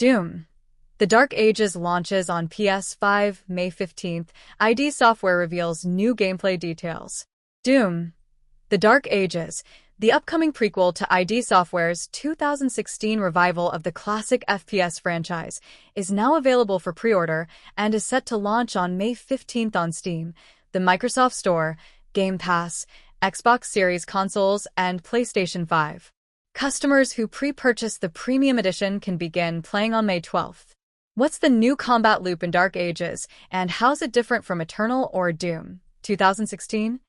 Doom. The Dark Ages launches on PS5 May 15th. ID Software reveals new gameplay details. Doom. The Dark Ages, the upcoming prequel to ID Software's 2016 revival of the classic FPS franchise, is now available for pre-order and is set to launch on May 15th on Steam, the Microsoft Store, Game Pass, Xbox Series consoles, and PlayStation 5. Customers who pre-purchase the Premium Edition can begin playing on May 12th. What's the new combat loop in Dark Ages, and how's it different from Eternal or Doom 2016?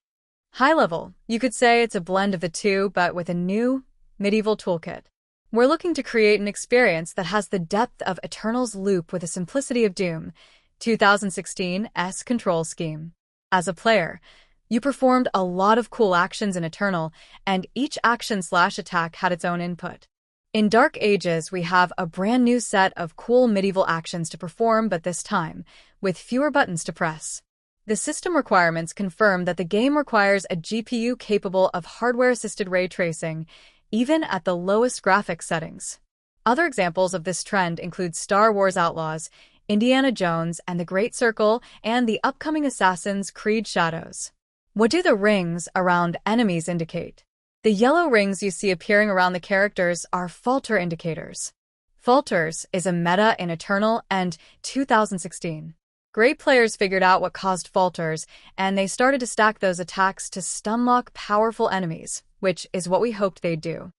High level, you could say it's a blend of the two, but with a new, medieval toolkit. We're looking to create an experience that has the depth of Eternal's loop with the simplicity of Doom 2016's control scheme. As a player, you performed a lot of cool actions in Eternal, and each action/attack had its own input. In Dark Ages, we have a brand new set of cool medieval actions to perform, but this time, with fewer buttons to press. The system requirements confirm that the game requires a GPU capable of hardware-assisted ray tracing, even at the lowest graphics settings. Other examples of this trend include Star Wars Outlaws, Indiana Jones and the Great Circle, and the upcoming Assassin's Creed Shadows. What do the rings around enemies indicate? The yellow rings you see appearing around the characters are falter indicators. Falters is a meta in Eternal and 2016. Great players figured out what caused falters, and they started to stack those attacks to stunlock powerful enemies, which is what we hoped they'd do.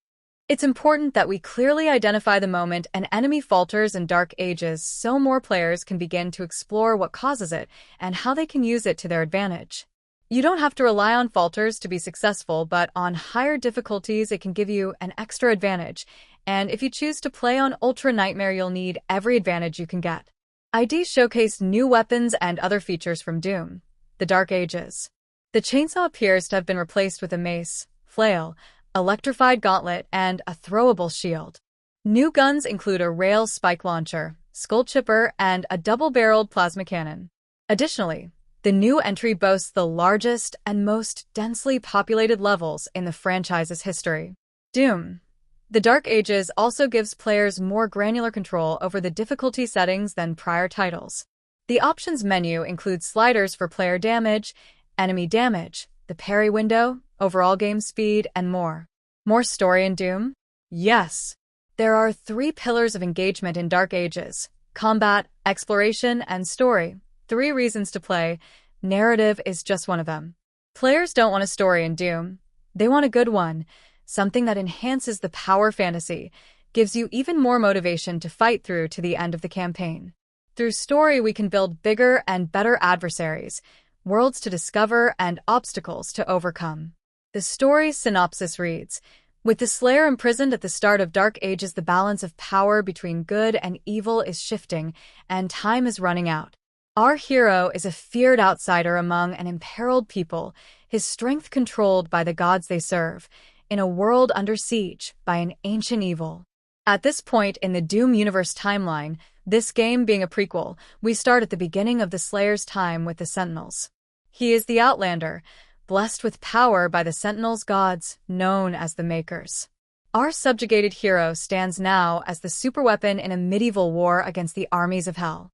It's important that we clearly identify the moment an enemy falters in Dark Ages so more players can begin to explore what causes it and how they can use it to their advantage. You don't have to rely on falters to be successful, but on higher difficulties it can give you an extra advantage, and if you choose to play on Ultra Nightmare you'll need every advantage you can get. ID showcased new weapons and other features from Doom, the Dark Ages. The chainsaw appears to have been replaced with a mace, flail, electrified gauntlet, and a throwable shield. New guns include a rail spike launcher, skull chipper, and a double-barreled plasma cannon. Additionally, the new entry boasts the largest and most densely populated levels in the franchise's history. Doom. The Dark Ages also gives players more granular control over the difficulty settings than prior titles. The options menu includes sliders for player damage, enemy damage, the parry window, overall game speed, and more. More story in Doom? Yes. There are 3 pillars of engagement in Dark Ages: combat, exploration, and story. 3 reasons to play. Narrative is just one of them. Players don't want a story in Doom. They want a good one, something that enhances the power fantasy, gives you even more motivation to fight through to the end of the campaign. Through story, we can build bigger and better adversaries, worlds to discover, and obstacles to overcome. The story's synopsis reads, with the Slayer imprisoned at the start of Dark Ages, the balance of power between good and evil is shifting, and time is running out. Our hero is a feared outsider among an imperiled people, his strength controlled by the gods they serve, in a world under siege by an ancient evil. At this point in the Doom universe timeline, this game being a prequel, we start at the beginning of the Slayer's time with the Sentinels. He is the Outlander, blessed with power by the Sentinels' gods, known as the Makers. Our subjugated hero stands now as the superweapon in a medieval war against the armies of hell.